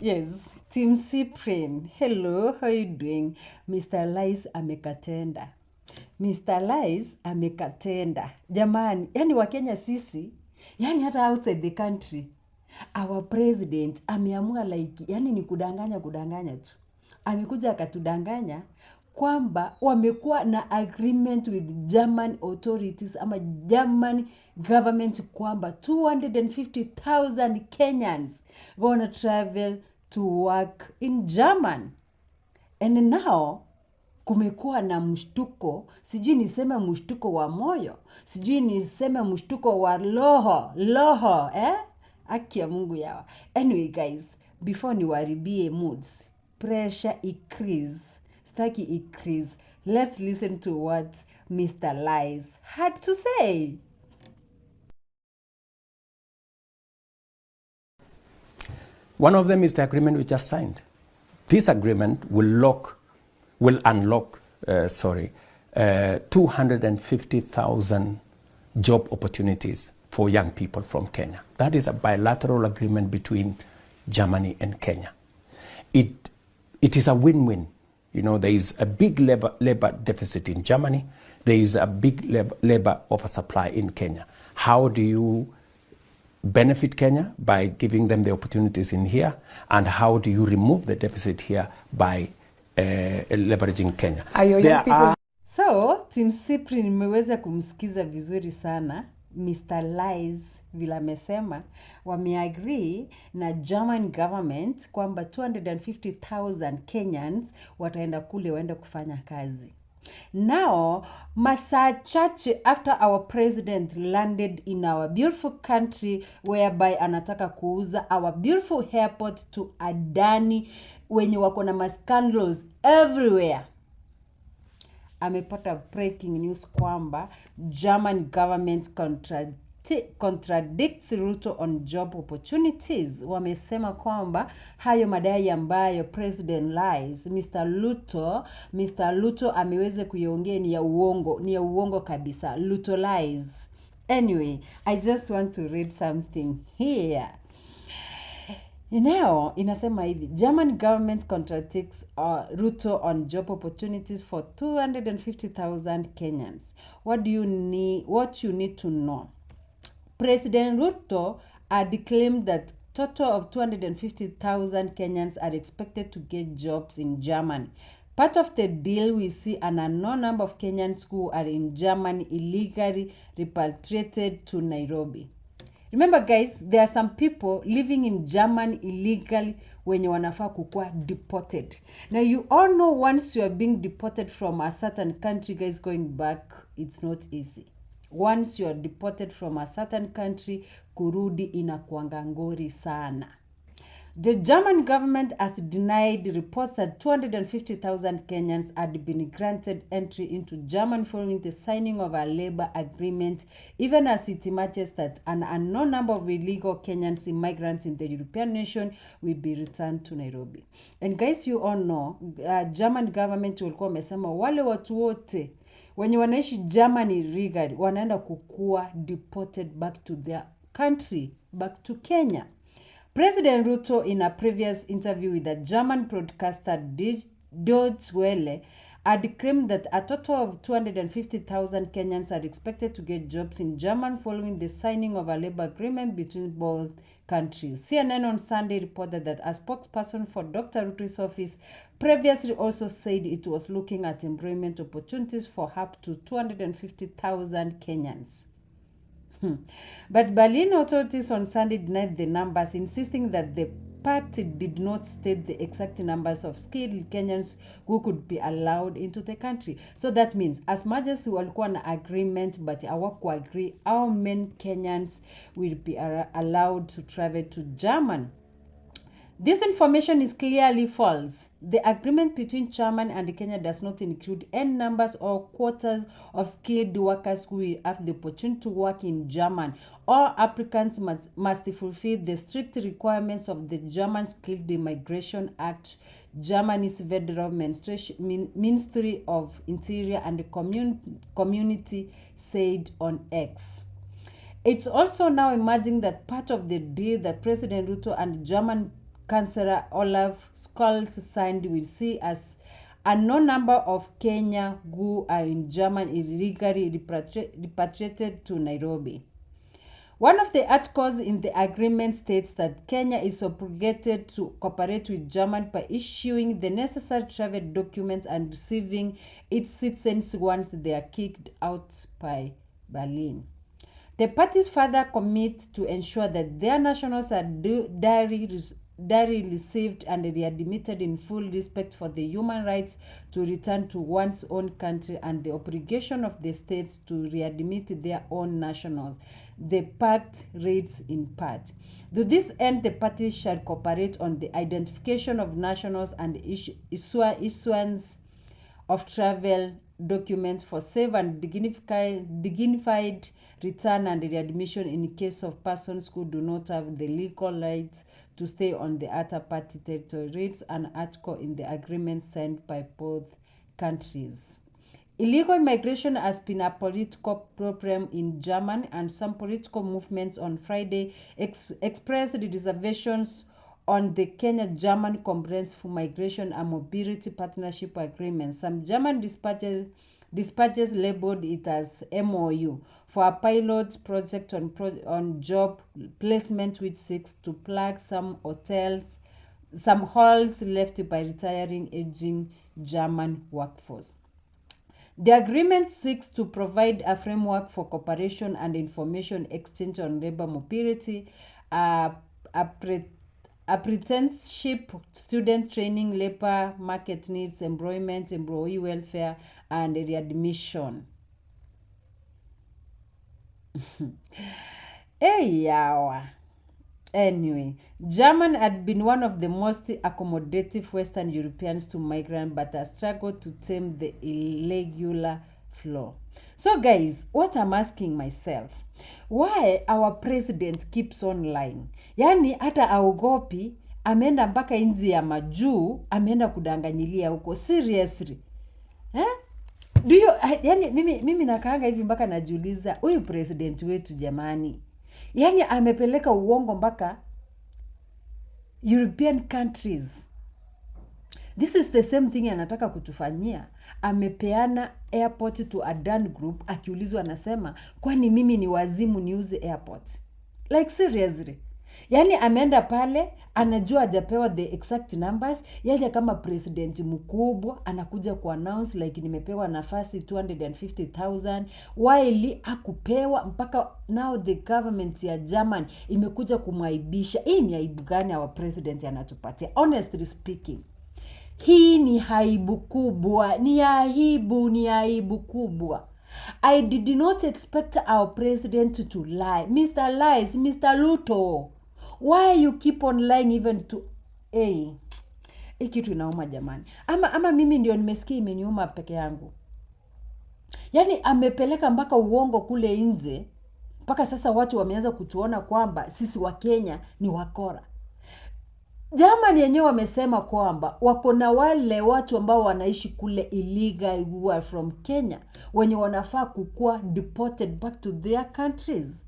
Yes, Team Cyprian. Hello, how you doing? Mr. Lies amekatenda. Mr. Lies amekatenda. Jamani, yani Wakenya sisi, yani hata outside the country, our president ameamua like, yani ni kudanganya tu. Amekuja akatudanganya kwamba wamekuwa na agreement with German authorities ama German government kwamba 250,000 Kenyans gonna travel to work in German. And now kumekuwa na mshtuko, sijui niseme mshtuko wa moyo, sijui niseme mshtuko wa loho, Haki ya Mungu yawa. Anyway guys, before niwaribie moods, pressure increase, staki increase. Let's listen to what Mr. Lies had to say. One of them is the agreement we just signed. This agreement will unlock 250,000 job opportunities for young people from Kenya. That is a bilateral agreement between Germany and Kenya. It is a win-win. You know, there is a big labor deficit in Germany. There is a big labor oversupply in Kenya. How do you benefit Kenya? By giving them the opportunities in here. And how do you remove the deficit here? By leveraging Kenya. So, Team Cyprian nimeweza kumsikiza vizuri sana. Mr. Lies vile amesema wameagree na German government kwamba 250,000 Kenyans wataenda kule waende kufanya kazi. Now, masaa chache after our president landed in our beautiful country whereby anataka kuuza our beautiful airport to Adani wenye wako na scandals everywhere, amepata breaking news kwamba German government contradicts Ruto on job opportunities. Wamesema kwamba hayo madai ambayo President Lies, Mr. Ruto ameweza kuiongea ni ya uongo kabisa. Ruto lies. Anyway, I just want to read something here. Now, inasema hivi, German government contradicts Ruto on job opportunities for 250,000 Kenyans. What you need to know. President Ruto had claimed that total of 250,000 Kenyans are expected to get jobs in Germany. Part of the deal, we see an unknown number of Kenyans who are in Germany illegally repatriated to Nairobi. Remember guys, there are some people living in Germany illegally wenye wanafaa kukua deported. Now you all know once you are being deported from a certain country, guys, going back, it's not easy. Once you are deported from a certain country, kurudi inakuanga ngori sana. The German government has denied reports that 250,000 Kenyans had been granted entry into Germany following the signing of a labor agreement, even as it emerges that an unknown number of illegal Kenyans immigrants in the European nation will be returned to Nairobi. And guys, you all know, German government walikuwa wamesema wale watu wote wenye wanaishi Germany illegally wanaenda kukua deported back to their country, back to Kenya. President Ruto, in a previous interview with the German broadcaster Deutsche Welle, had claimed that a total of 250,000 Kenyans are expected to get jobs in Germany following the signing of a labor agreement between both countries. CNN on Sunday reported that a spokesperson for Dr. Ruto's office previously also said it was looking at employment opportunities for up to 250,000 Kenyans. But Berlin authorities on Sunday denied the numbers, insisting that the party did not state the exact numbers of skilled Kenyans who could be allowed into the country. So that means as much as walikuwa na agreement but hawakuagree how many Kenyans will be allowed to travel to Germany. This information is clearly false. The agreement between Germany and Kenya does not include any numbers or quotas of skilled workers who will have the opportunity to work in Germany. All applicants must fulfill the strict requirements of the German Skilled Immigration Act, Germany's Federal Ministry of Interior and Community said on X. It's also now emerging that part of the deal that President Ruto and German Councillor Olaf Scholz signed will see as a no number of Kenya who are in Germany illegally repatriated to Nairobi. One of the articles in the agreement states that Kenya is obligated to cooperate with Germany by issuing the necessary travel documents and receiving its citizens once they are kicked out by Berlin. The parties further commit to ensure that their nationals are duly received and readmitted in full respect for the human rights to return to one's own country and the obligation of the states to readmit their own nationals. The pact reads in part. To this end, the parties shall cooperate on the identification of nationals and issuance of travel documents for safe and dignified return and readmission in case of persons who do not have the legal rights to stay on the other party territory, reads an article in the agreement signed by both countries. Illegal migration has been a political problem in Germany, and some political movements on Friday expressed reservations on the Kenya-German Comprehensive Migration and Mobility Partnership Agreement. Some German dispatches labeled it as MOU for a pilot project on job placement, which seeks to plug some holes left by retiring aging German workforce. The agreement seeks to provide a framework for cooperation and information exchange on labor mobility, apprenticeship, student training, labor market needs, employment, employee welfare, and readmission. Hey, yawa. Anyway, Germany had been one of the most accommodative Western Europeans to migrants, but has struggled to tame the irregular flow. So guys, what I'm asking myself, why our president keeps on lying? Yani hata aogopi, ameenda mpaka nchi ya majuu, ameenda kudanganyilia huko. Seriously? Do you, yani mimi nakaanga hivi mpaka najiuliza, huyu president wetu jamani, yani amepeleka uongo mpaka European countries. This is the same thing anataka kutufanyia. Amepeana airport to a Dan Group, akiulizwa anasema, kwani mimi ni wazimu niuze airport? Like seriously. Yani ameenda pale, anajua hajapewa the exact numbers, yaja kama president mkubwa, anakuja kuannounce like nimepewa nafasi 250,000, while hakupewa mpaka now the government ya German imekuja kumwaibisha. Hii ni aibu gani our president anatupatia? Honestly speaking, hii ni aibu kubwa, ni aibu kubwa. I did not expect our president to lie. Mr. Lies, Mr. Ruto, why you keep on lying even to... Hii kitu inauma jamani. Ama mimi ndio nimesikia imeniuma peke yangu. Yani amepeleka mpaka uongo kule nje, mpaka sasa watu wameanza kutuona kwamba sisi wa Kenya ni wakora. Germany yenyewe wamesema kwamba wako na wale watu ambao wanaishi kule illegal who are from Kenya, wenye wanafaa kukua deported back to their countries.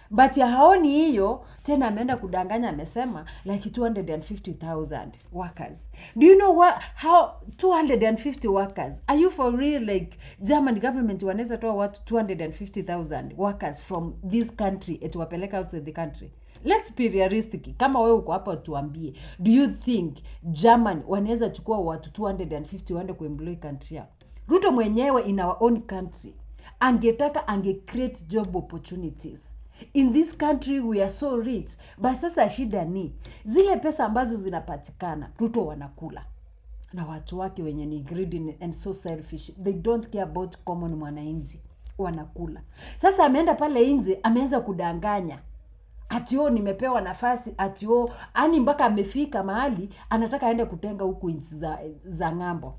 But ya haoni hiyo, tena ameenda kudanganya, amesema like 250,000 workers. Do you know how 250 workers? Are you for real? Like German government wanaweza toa watu 250,000 workers from this country etuwapeleka outside the country? Let's be realistic. Kama wewe uko hapa tuambie, do you think German wanaweza chukua watu 250 waende kuemploy country yao? Ruto mwenyewe in our own country angetaka create job opportunities. In this country we are so rich. But sasa shida ni zile pesa ambazo zinapatikana Ruto wanakula na watu wake wenye ni greedy and so selfish. They don't care about common mwananchi, wanakula. Sasa ameenda pale nje, ameanza kudanganya atio nimepewa nafasi, atio ani mpaka amefika mahali anataka aende kutenga huku nchi za ngambo.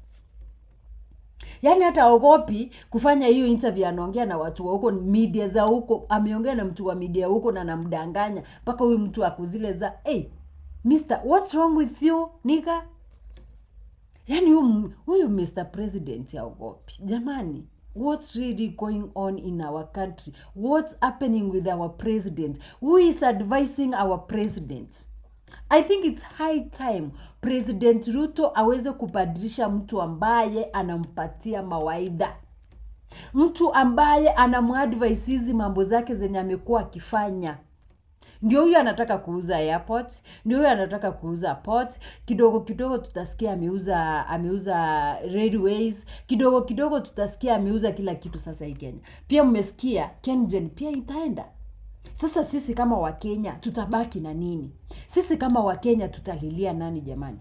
Yani hata ogopi kufanya hiyo interview, anaongea na watu wa huko, media za huko, ameongea na mtu wa media huko na namdanganya mpaka huyu mtu akuzile za Mister, what's wrong with you nigga? Yani huyu Mr. President ya ogopi jamani. What's really going on in our country? What's happening with our president? Who is advising our president? I think it's high time President Ruto aweze kubadilisha mtu ambaye anampatia mawaidha, mtu ambaye anamuadvise hizi mambo zake zenye amekuwa akifanya. Ndio huyu anataka kuuza airport, ndio huyu anataka kuuza port, kidogo kidogo tutasikia ameuza railways, kidogo kidogo tutasikia ameuza kila kitu sasa hii Kenya. Pia mmesikia KenGen pia itaenda. Sasa sisi kama Wakenya tutabaki na nini? Sisi kama Wakenya tutalilia nani jamani?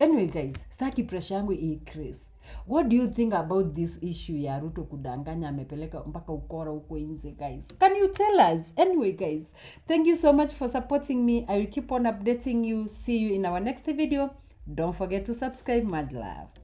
Anyway guys, staki pressure yangu increase. What do you think about this issue ya Ruto kudanganya amepeleka mpaka ukora huko nje guys? Can you tell us? Anyway guys, thank you so much for supporting me. I will keep on updating you. See you in our next video. Don't forget to subscribe. Much love.